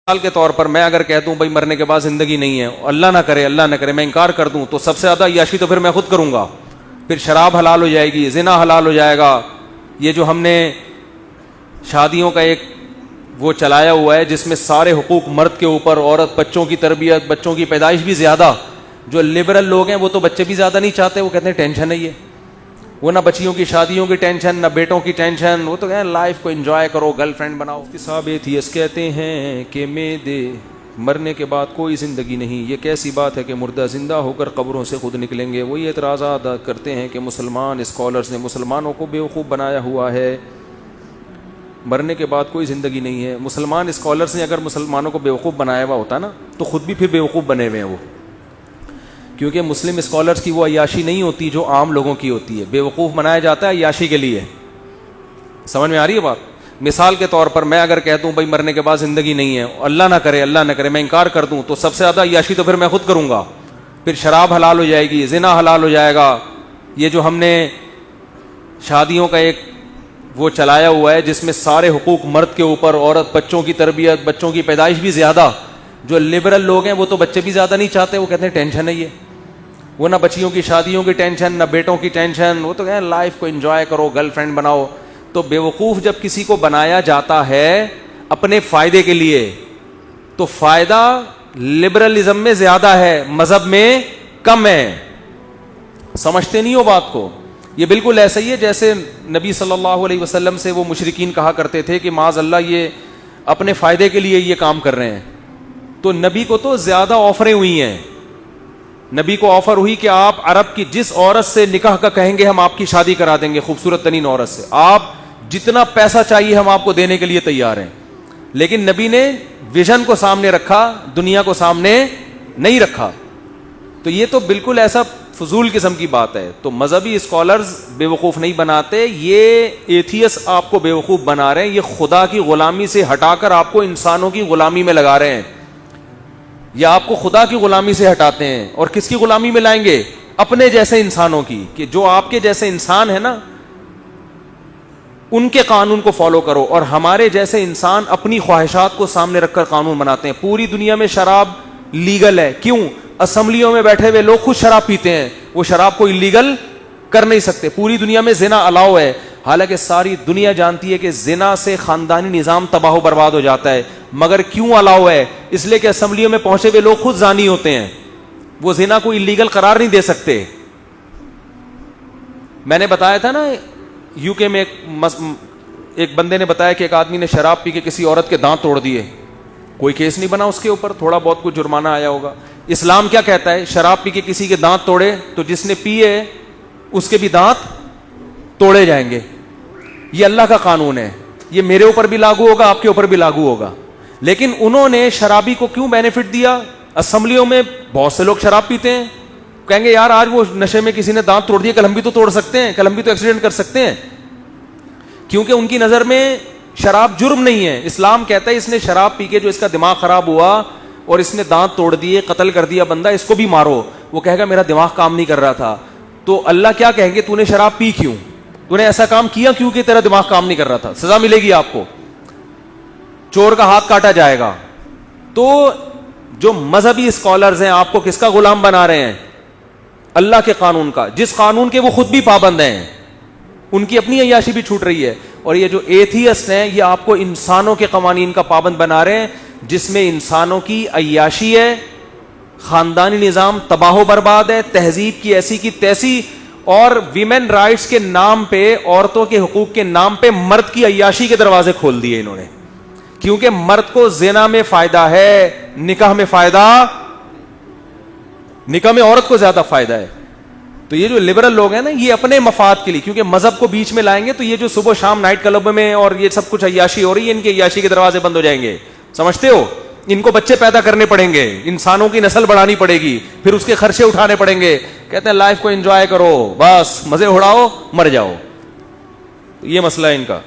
مثال کے طور پر میں اگر کہہ دوں بھائی مرنے کے بعد زندگی نہیں ہے، اللہ نہ کرے میں انکار کر دوں تو سب سے زیادہ عیاشی تو پھر میں خود کروں گا، پھر شراب حلال ہو جائے گی، زنا حلال ہو جائے گا۔ یہ جو ہم نے شادیوں کا ایک وہ چلایا ہوا ہے جس میں سارے حقوق مرد کے اوپر، عورت، بچوں کی تربیت، بچوں کی پیدائش بھی زیادہ، جو لبرل لوگ ہیں وہ تو بچے بھی زیادہ نہیں چاہتے، وہ کہتے ہیں ٹینشن نہیں ہے، وہ نہ بچیوں کی شادیوں کی ٹینشن نہ بیٹوں کی ٹینشن، وہ تو کہیں لائف کو انجوائے کرو، گرل فرینڈ بناؤ۔ صاحب ایتھیسٹ کہتے ہیں کہ مرنے کے بعد کوئی زندگی نہیں، یہ کیسی بات ہے کہ مردہ زندہ ہو کر قبروں سے خود نکلیں گے۔ وہی اعتراضات کرتے ہیں کہ مسلمان اسکالرز نے مسلمانوں کو بیوقوف بنایا ہوا ہے، مرنے کے بعد کوئی زندگی نہیں ہے۔ مسلمان اسکالرز نے اگر مسلمانوں کو بیوقوف بنایا ہوا ہوتا نا تو خود بھی پھر بیوقوف بنے ہوئے ہیں وہ، کیونکہ مسلم اسکالرز کی وہ عیاشی نہیں ہوتی جو عام لوگوں کی ہوتی ہے، بیوقوف بنایا جاتا ہے عیاشی کے لیے۔ سمجھ میں آ رہی ہے بات؟ مثال کے طور پر میں اگر کہہ دوں بھائی مرنے کے بعد زندگی نہیں ہے، اللہ نہ کرے میں انکار کر دوں تو سب سے زیادہ عیاشی تو پھر میں خود کروں گا، پھر شراب حلال ہو جائے گی، زنا حلال ہو جائے گا۔ یہ جو ہم نے شادیوں کا ایک وہ چلایا ہوا ہے جس میں سارے حقوق مرد کے اوپر، عورت، بچوں کی تربیت، بچوں کی پیدائش بھی زیادہ، جو لبرل لوگ ہیں وہ تو بچے بھی زیادہ نہیں چاہتے، وہ کہتے ہیں ٹینشن نہیں ہے، وہ نہ بچیوں کی شادیوں کی ٹینشن نہ بیٹوں کی ٹینشن، وہ تو کہیں لائف کو انجوائے کرو، گرل فرینڈ بناؤ۔ تو بیوقوف جب کسی کو بنایا جاتا ہے اپنے فائدے کے لیے تو فائدہ لبرلزم میں زیادہ ہے، مذہب میں کم ہے۔ سمجھتے نہیں ہو بات کو؟ یہ بالکل ایسا ہی ہے جیسے نبی صلی اللہ علیہ وسلم سے وہ مشرکین کہا کرتے تھے کہ معاذ اللہ یہ اپنے فائدے کے لیے یہ کام کر رہے ہیں، تو نبی کو تو زیادہ آفریں ہوئی ہیں۔ نبی کو آفر ہوئی کہ آپ عرب کی جس عورت سے نکاح کا کہیں گے ہم آپ کی شادی کرا دیں گے، خوبصورت ترین عورت سے، آپ جتنا پیسہ چاہیے ہم آپ کو دینے کے لیے تیار ہیں۔ لیکن نبی نے ویژن کو سامنے رکھا، دنیا کو سامنے نہیں رکھا۔ تو یہ تو بالکل ایسا فضول قسم کی بات ہے۔ تو مذہبی اسکالرز بیوقوف نہیں بناتے، یہ ایتھیسٹ آپ کو بیوقوف بنا رہے ہیں، یہ خدا کی غلامی سے ہٹا کر آپ کو انسانوں کی غلامی میں لگا رہے ہیں، یا آپ کو خدا کی غلامی سے ہٹاتے ہیں اور کس کی غلامی میں لائیں گے؟ اپنے جیسے انسانوں کی، کہ جو آپ کے جیسے انسان ہیں نا ان کے قانون کو فالو کرو، اور ہمارے جیسے انسان اپنی خواہشات کو سامنے رکھ کر قانون بناتے ہیں۔ پوری دنیا میں شراب لیگل ہے، کیوں؟ اسمبلیوں میں بیٹھے ہوئے لوگ خود شراب پیتے ہیں، وہ شراب کو اللیگل کر نہیں سکتے۔ پوری دنیا میں زنا الاؤ ہے، حالانکہ ساری دنیا جانتی ہے کہ زنا سے خاندانی نظام تباہ و برباد ہو جاتا ہے، مگر کیوں الاؤ ہے؟ اس لیے کہ اسمبلیوں میں پہنچے ہوئے لوگ خود زانی ہوتے ہیں، وہ زنا کو اللیگل قرار نہیں دے سکتے۔ میں نے بتایا تھا نا یو کے میں ایک بندے نے بتایا کہ ایک آدمی نے شراب پی کے کسی عورت کے دانت توڑ دیے، کوئی کیس نہیں بنا اس کے اوپر، تھوڑا بہت کچھ جرمانہ آیا ہوگا۔ اسلام کیا کہتا ہے؟ شراب پی کے کسی کے دانت توڑے تو جس نے پیے اس کے بھی دانت توڑے جائیں گے۔ یہ اللہ کا قانون ہے، یہ میرے اوپر بھی لاگو ہوگا، آپ کے اوپر بھی لاگو ہوگا۔ لیکن انہوں نے شرابی کو کیوں بینیفٹ دیا؟ اسمبلیوں میں بہت سے لوگ شراب پیتے ہیں، کہیں گے یار آج وہ نشے میں کسی نے دانت توڑ دیا، کل ہم بھی تو توڑ سکتے ہیں، کل ہم بھی تو ایکسیڈنٹ کر سکتے ہیں، کیونکہ ان کی نظر میں شراب جرم نہیں ہے۔ اسلام کہتا ہے اس نے شراب پی کے جو اس کا دماغ خراب ہوا اور اس نے دانت توڑ دیے، قتل کر دیا بندہ، اس کو بھی مارو۔ وہ کہے گا میرا دماغ کام نہیں کر رہا تھا، تو اللہ کیا کہیں گے؟ تو نے شراب پی کیوں؟ تو نے ایسا کام کیا کیوں کہ تیرا دماغ کام نہیں کر رہا تھا؟ سزا ملے گی آپ کو، چور کا ہاتھ کاٹا جائے گا۔ تو جو مذہبی اسکالرز ہیں آپ کو کس کا غلام بنا رہے ہیں؟ اللہ کے قانون کا، جس قانون کے وہ خود بھی پابند ہیں، ان کی اپنی عیاشی بھی چھوٹ رہی ہے۔ اور یہ جو ایتھیسٹ ہیں یہ آپ کو انسانوں کے قوانین کا پابند بنا رہے ہیں، جس میں انسانوں کی عیاشی ہے، خاندانی نظام تباہ و برباد ہے، تہذیب کی ایسی کی تیسی، اور ویمن رائٹس کے نام پہ، عورتوں کے حقوق کے نام پہ مرد کی عیاشی کے دروازے کھول دیے انہوں نے، کیونکہ مرد کو زنا میں فائدہ ہے، نکاح میں فائدہ، نکاح میں عورت کو زیادہ فائدہ ہے۔ تو یہ جو لبرل لوگ ہیں نا یہ اپنے مفاد کے لیے، کیونکہ مذہب کو بیچ میں لائیں گے تو یہ جو صبح شام نائٹ کلب میں اور یہ سب کچھ عیاشی ہو رہی ہے، ان کے عیاشی کے دروازے بند ہو جائیں گے۔ سمجھتے ہو؟ ان کو بچے پیدا کرنے پڑیں گے، انسانوں کی نسل بڑھانی پڑے گی، پھر اس کے خرچے اٹھانے پڑیں گے۔ کہتے ہیں لائف کو انجوائے کرو، بس مزے اڑاؤ، مر جاؤ۔ یہ مسئلہ ہے ان کا۔